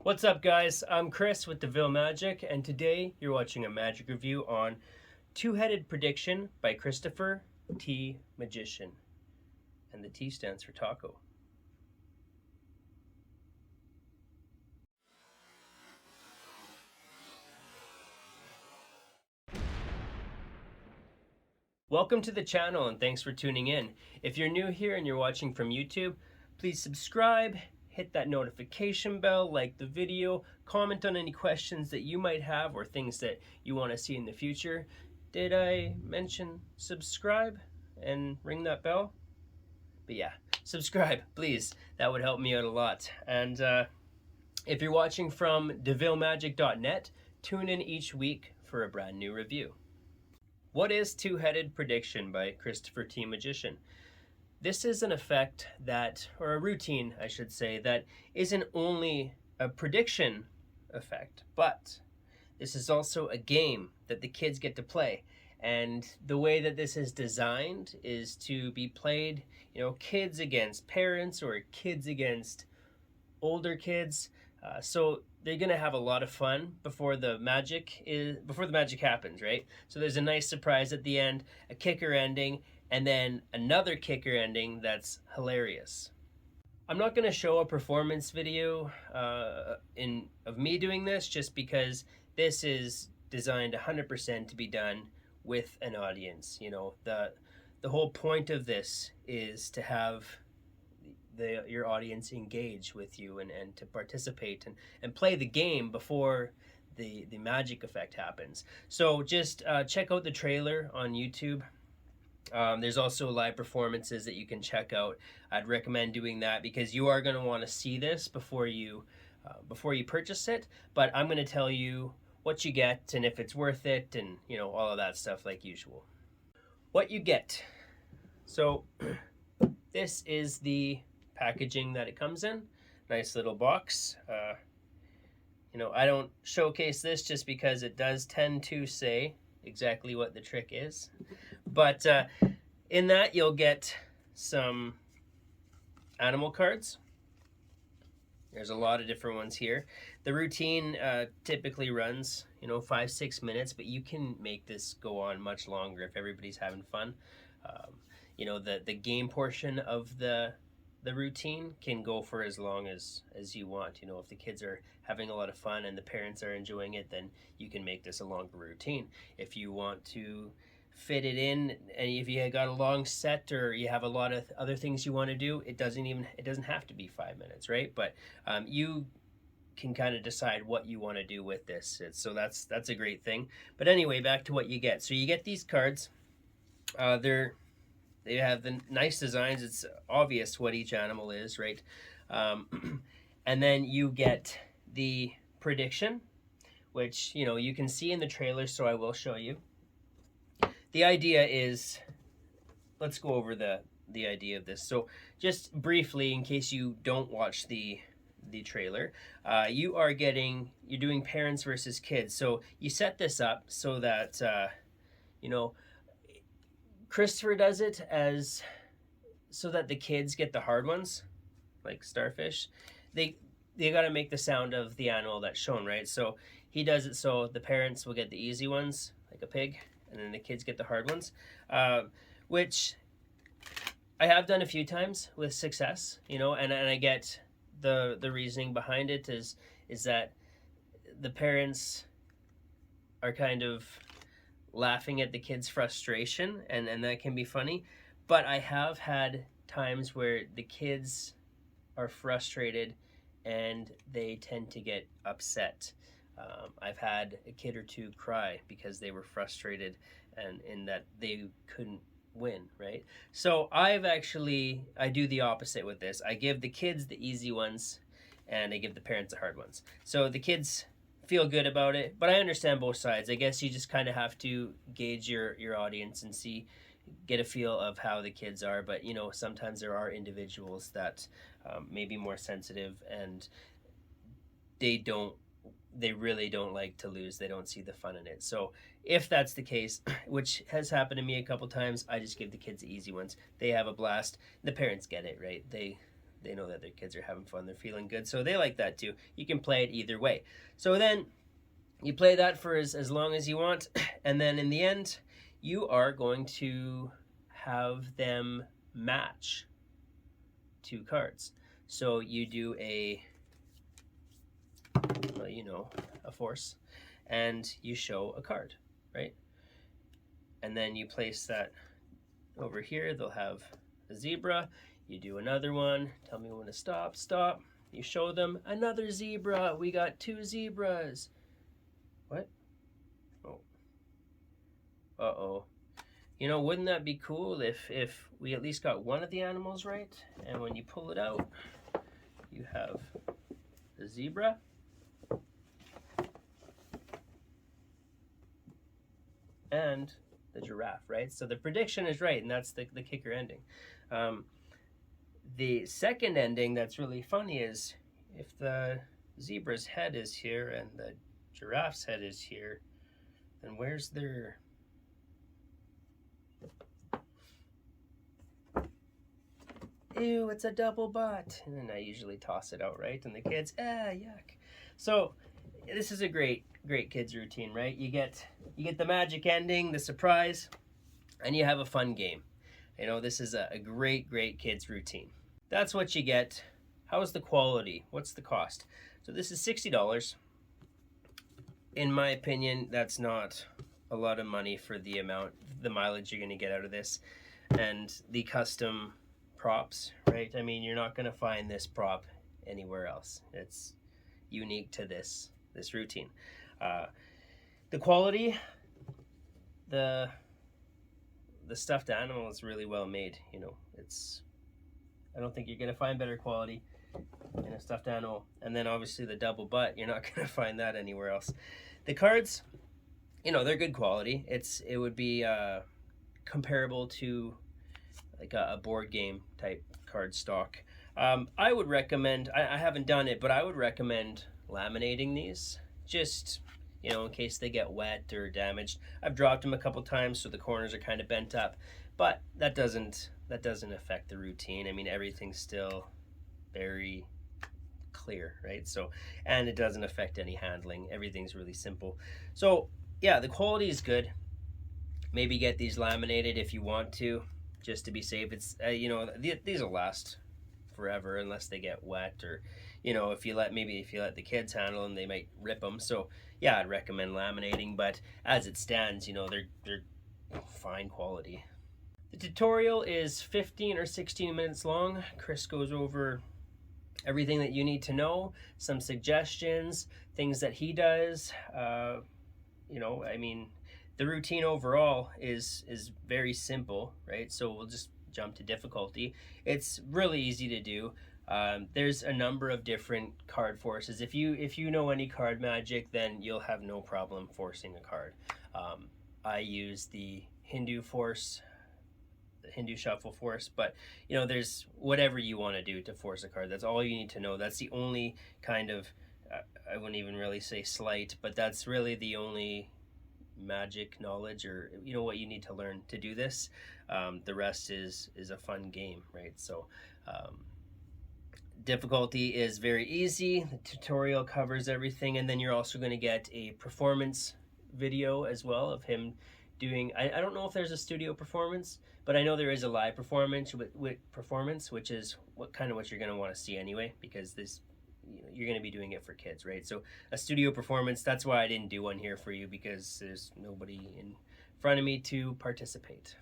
What's up, guys? I'm Chris with DeVille Magic, and today you're watching a magic review on Two-Headed Prediction by Christopher T. Magician. And the T stands for taco. Welcome to the channel and thanks for tuning in. If you're new here and you're watching from YouTube, please subscribe, hit that notification bell, like the video, comment on any questions that you might have or things that you want to see in the future. Did I mention subscribe and ring that bell? But yeah, subscribe, please. That would help me out a lot. And if you're watching from devillemagic.net, tune in each week for a brand new review. What is Two-Headed Prediction by Christopher T. Magician? This is an effect that, or a routine, I should say, that isn't only a prediction effect, but this is also a game that the kids get to play. And the way that this is designed is to be played, kids against parents or kids against older kids. So they're gonna have a lot of fun before the magic happens, right? So there's a nice surprise at the end, a kicker ending, and then another kicker ending that's hilarious. I'm not gonna show a performance video of me doing this, just because this is designed 100% to be done with an audience. The whole point of this is to have your audience engage with you and to participate and play the game before the magic effect happens. So just check out the trailer on YouTube. There's also live performances that you can check out. I'd recommend doing that because you are going to want to see this before you purchase it. But I'm going to tell you what you get and if it's worth it, and all of that stuff like usual. What you get. So this is the packaging that it comes in. Nice little box. I don't showcase this just because it does tend to say exactly what the trick is. But in that you'll get some animal cards. There's a lot of different ones here. The routine typically runs 5-6 minutes, but you can make this go on much longer if everybody's having fun. The game portion of the routine can go for as long as you want. If the kids are having a lot of fun and the parents are enjoying it, then you can make this a longer routine. If you want to fit it in, and if you got a long set or you have a lot of other things you want to do, it doesn't have to be 5 minutes, right? But you can kind of decide what you want to do with this. So that's a great thing. But anyway, back to what you get. So you get these cards. They have the nice designs. It's obvious what each animal is, right? And then you get the prediction, which you can see in the trailer, so I will show you. The idea is, let's go over the idea of this. So just briefly, in case you don't watch the trailer, you're doing parents versus kids. So you set this up so that Christopher does it so that the kids get the hard ones, like starfish. They got to make the sound of the animal that's shown, right? So he does it so the parents will get the easy ones, like a pig, and then the kids get the hard ones, which I have done a few times with success, and I get the reasoning behind it is that the parents are kind of laughing at the kids' frustration, and that can be funny. But I have had times where the kids are frustrated and they tend to get upset. I've had a kid or two cry because they were frustrated and in that they couldn't win, right? So I do the opposite with this. I give the kids the easy ones and I give the parents the hard ones. So the kids feel good about it, but I understand both sides. I guess you just kind of have to gauge your audience and get a feel of how the kids are. But sometimes there are individuals that may be more sensitive and they really don't like to lose. They don't see the fun in it. So if that's the case, which has happened to me a couple times, I just give the kids the easy ones. They have a blast. The parents get it, right? they know that their kids are having fun, they're feeling good, so they like that too. You can play it either way. So then you play that for as long as you want, and then in the end, you are going to have them match 2 cards. So you do a, well, you know, a force, and you show a card, right? And then you place that over here. They'll have a zebra. You do another one. Tell me when to stop. Stop. You show them another zebra. We got 2 zebras. What? Oh. Uh-oh. You know, wouldn't that be cool if we at least got one of the animals right? And when you pull it out, you have the zebra. And the giraffe, right? So the prediction is right, and that's the kicker ending. The second ending that's really funny is if the zebra's head is here and the giraffe's head is here, then where's their... Ew, it's a double butt. And then I usually toss it out, right? And the kids, yuck. So this is a great kids routine, right? You get the magic ending, the surprise, and you have a fun game. You know, this is a great kids routine. That's what you get. How's the quality? What's the cost? So this is $60. In my opinion, that's not a lot of money for the mileage you're going to get out of this, and the custom props, right? I mean, you're not going to find this prop anywhere else. It's unique to this routine. The quality, the stuffed animal is really well made. You know, I don't think you're going to find better quality in a stuffed animal. And then obviously the double butt, you're not going to find that anywhere else. The cards, you know, they're good quality. It would be comparable to like a board game type card stock. I would recommend, I haven't done it, but I would recommend laminating these, just, you know, in case they get wet or damaged. I've dropped them a couple times, so the corners are kind of bent up, but that doesn't affect the routine. I mean, everything's still very clear, right? So, and it doesn't affect any handling. Everything's really simple. So yeah, the quality is good. Maybe get these laminated if you want to, just to be safe. It's you know, these will last forever unless they get wet, or you know, if you let the kids handle them, they might rip them. So yeah, I'd recommend laminating, but as it stands, you know, they're fine quality. The tutorial is 15 or 16 minutes long. Chris goes over everything that you need to know, some suggestions, things that he does. You know, I mean, the routine overall is very simple, right? So we'll just jump to difficulty. It's really easy to do. There's a number of different card forces. If you know any card magic, then you'll have no problem forcing a card. I use the Hindu force, the Hindu shuffle force, but you know, there's whatever you want to do to force a card. That's all you need to know. That's the only kind of, I wouldn't even really say sleight, but that's really the only magic knowledge, or you know, what you need to learn to do this. The rest is a fun game, right? So difficulty is very easy. The tutorial covers everything, and then you're also going to get a performance video as well of him doing, I don't know if there's a studio performance, but I know there is a live performance which is what you're going to want to see anyway, because this, you know, you're going to be doing it for kids, right? So a studio performance, that's why I didn't do one here for you, because there's nobody in front of me to participate.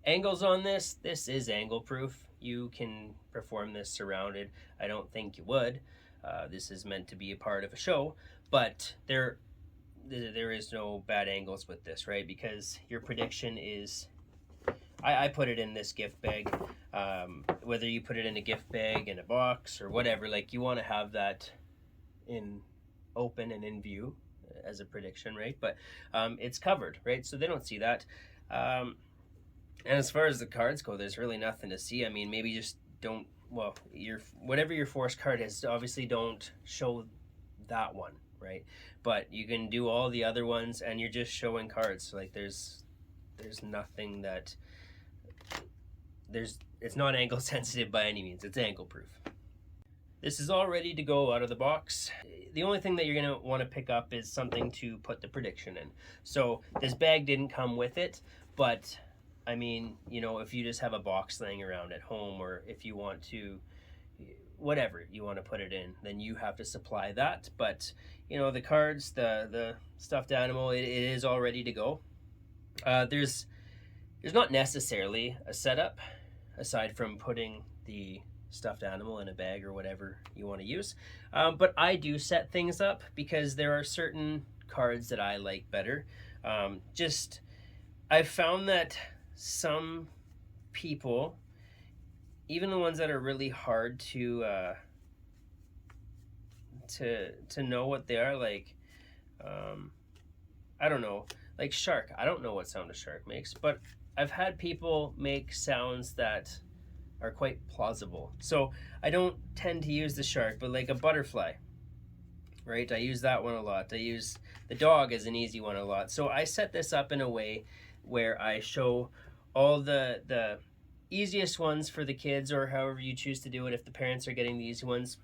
Angles on this is angle proof. You can perform this surrounded. I don't think you would. This is meant to be a part of a show, but there is no bad angles with this, right? Because your prediction is, I put it in this gift bag. Whether you put it in a gift bag, in a box, or whatever, like, you want to have that in open and in view as a prediction, right? But it's covered, right? So they don't see that. And as far as the cards go, there's really nothing to see. I mean, maybe just don't, well, whatever your force card is, obviously don't show that one, right? But you can do all the other ones, and you're just showing cards. Like, there's nothing that it's not angle sensitive by any means. It's angle proof. This is all ready to go out of the box. The only thing that you're gonna want to pick up is something to put the prediction in. So this bag didn't come with it, but I mean, you know, if you just have a box laying around at home, or if you want to, whatever you want to put it in, then you have to supply that. But you know, the cards, the stuffed animal, it is all ready to go. There's not necessarily a setup aside from putting the stuffed animal in a bag or whatever you want to use, but I do set things up because there are certain cards that I like better. I've found that some people, even the ones that are really hard to know what they are, like I don't know, like shark. I don't know what sound a shark makes, but I've had people make sounds that are quite plausible. So I don't tend to use the shark, but like a butterfly, right? I use that one a lot. I use the dog as an easy one a lot. So I set this up in a way where I show all the easiest ones for the kids, or however you choose to do it. If the parents are getting the easy ones,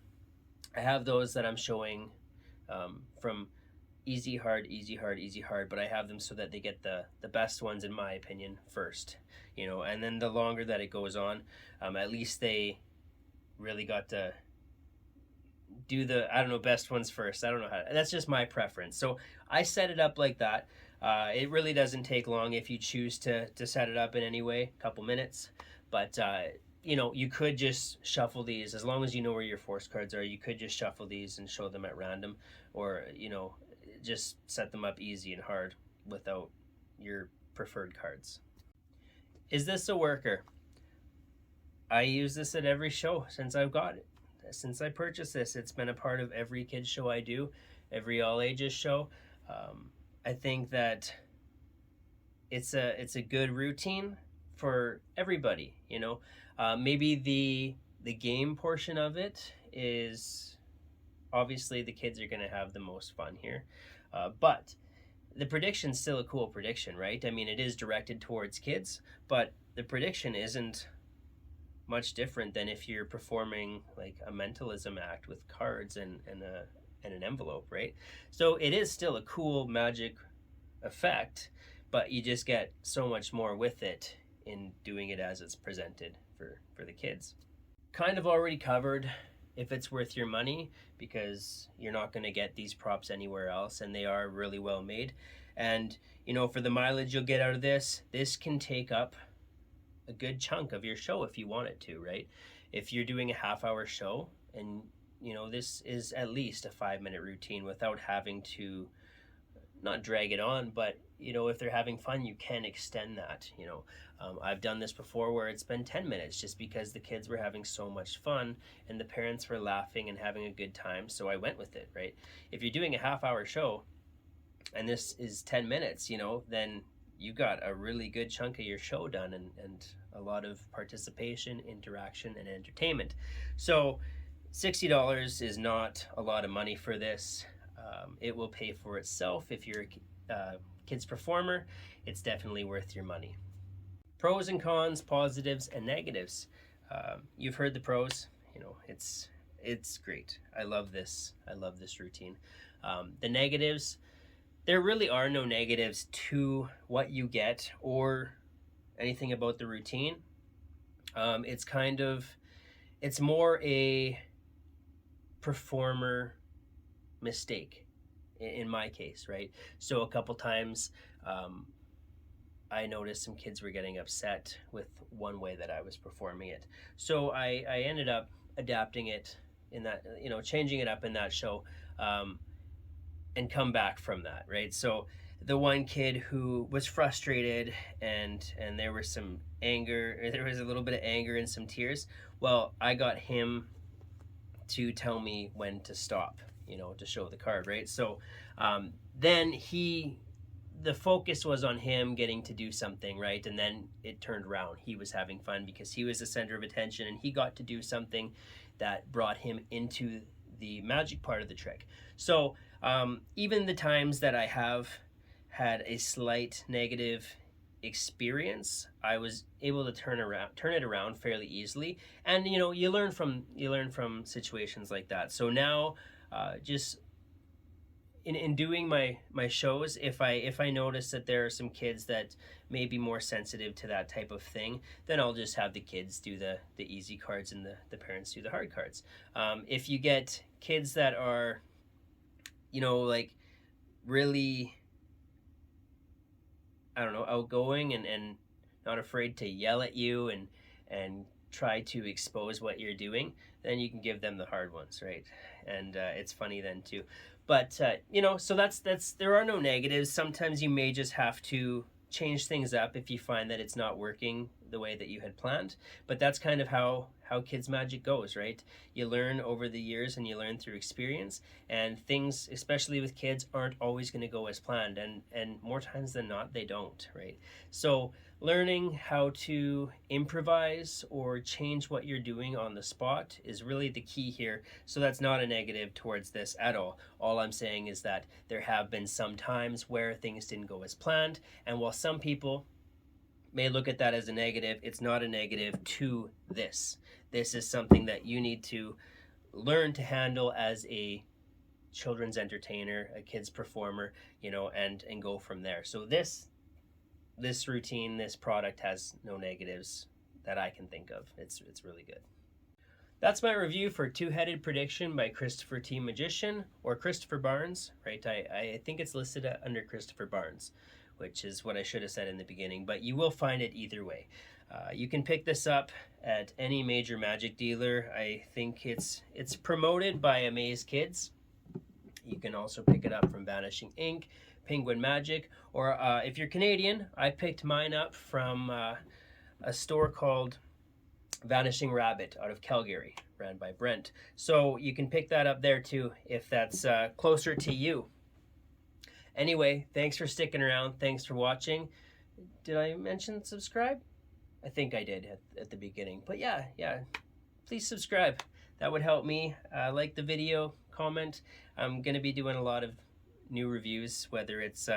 I have those that I'm showing from easy, hard, easy, hard, easy, hard, but I have them so that they get the best ones, in my opinion, first, you know, and then the longer that it goes on, at least they really got to do the, I don't know, best ones first. I don't know how to, that's just my preference. So I set it up like that. It really doesn't take long if you choose to set it up in any way, a couple minutes, but you know, you could just shuffle these. As long as you know where your force cards are, you could just shuffle these and show them at random, or, you know, just set them up easy and hard without your preferred cards. Is this a worker? I use this at every show since I've got it. Since I purchased this, it's been a part of every kids show I do, every all ages show. I think that it's a good routine for everybody, you know. Maybe the game portion of it is, obviously the kids are going to have the most fun here, but the prediction's still a cool prediction, right? I mean, it is directed towards kids, but the prediction isn't much different than if you're performing like a mentalism act with cards and an envelope, right? So it is still a cool magic effect, but you just get so much more with it in doing it as it's presented for the kids. Kind of already covered if it's worth your money, because you're not going to get these props anywhere else, and they are really well made. And you know, for the mileage you'll get out of this can take up a good chunk of your show if you want it to, right? If you're doing a half-hour show, and you know, this is at least a 5-minute routine without having to not drag it on, but you know, if they're having fun, you can extend that, you know. I've done this before where it's been 10 minutes just because the kids were having so much fun and the parents were laughing and having a good time, so I went with it, right? If you're doing a half-hour show and this is 10 minutes, you know, then you got a really good chunk of your show done, and a lot of participation, interaction, and entertainment. So $60 is not a lot of money for this. It will pay for itself. If you're a kids performer, it's definitely worth your money. Pros and cons, positives and negatives. You've heard the pros. You know, it's great. I love this routine. The negatives, there really are no negatives to what you get or anything about the routine. It's more a performer mistake in my case, right? So a couple times I noticed some kids were getting upset with one way that I was performing it. So I ended up adapting it in that, you know, changing it up in that show, and come back from that, right? So the one kid who was frustrated and there was some anger, there was a little bit of anger and some tears. Well, I got him to tell me when to stop, you know, to show the card, right? So then the focus was on him getting to do something, right? And then it turned around. He was having fun because he was the center of attention, and he got to do something that brought him into the magic part of the trick. So even the times that I have had a slight negative experience, I was able to turn it around fairly easily. And you learn from situations like that. So now, just in doing my shows, if I notice that there are some kids that may be more sensitive to that type of thing, then I'll just have the kids do the easy cards and the parents do the hard cards. If you get kids that are, like, really, I don't know, outgoing and not afraid to yell at you and try to expose what you're doing, then you can give them the hard ones, right? And it's funny then too. But so that's there are no negatives. Sometimes you may just have to change things up if you find that it's not working the way that you had planned. But that's kind of how kids magic goes, right? You learn over the years and you learn through experience, and things, especially with kids, aren't always going to go as planned, and more times than not they don't, right? So learning how to improvise or change what you're doing on the spot is really the key here. So that's not a negative towards this at all. All I'm saying is that there have been some times where things didn't go as planned, and while some people may look at that as a negative, it's not a negative to this. This is something that you need to learn to handle as a children's entertainer, a kids performer, and go from there. So this routine, this product has no negatives that I can think of. It's really good. That's my review for Two-Headed Prediction by Christopher T. Magician, or Christopher Barnes, right? I think it's listed under Christopher Barnes, which is what I should have said in the beginning, but you will find it either way. You can pick this up at any major magic dealer. I think it's promoted by Amaze Kids. You can also pick it up from Vanishing Ink, Penguin Magic, or if you're Canadian, I picked mine up from a store called Vanishing Rabbit out of Calgary, ran by Brent. So you can pick that up there too if that's closer to you. Anyway, thanks for sticking around. Thanks for watching. Did I mention subscribe? I think I did at the beginning. But yeah, please subscribe. That would help me. Like the video, comment. I'm going to be doing a lot of new reviews, whether it's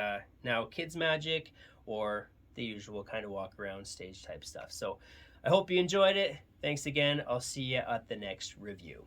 now kids magic or the usual kind of walk around stage type stuff. So I hope you enjoyed it. Thanks again. I'll see you at the next review.